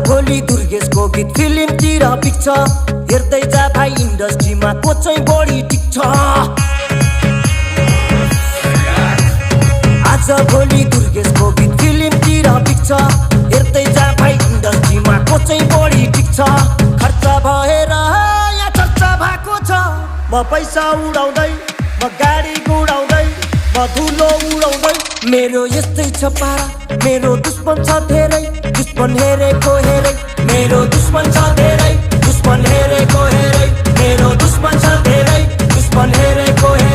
भोलि दुर्गेशको गीत फिल्मतिर पिक्छ हेर्दै जा भाइ इन्डस्ट्रीमा को चाहिँ बढी टिक्छ आज भोलि दुर्गेशको गीत फिल्मतिर पिक्छ हेर्दै जा भाइ इन्डस्ट्रीमा को चाहिँ बढी टिक्छ खर्च भएर यहाँ चर्चा भएको छ म पैसा उडाउँदै म गाडी गुडाउँदै म धुलो उडाउँदै मेरो यस्तै छ पारा मेरो दुश्मन छ धेरै दुश्मन हेरेको हेरै मेरो दुश्मन छ धेरै दुश्मन हेरेको हेरै मेरो दुश्मन छ धेरै दुश्मन हेरेको हेरै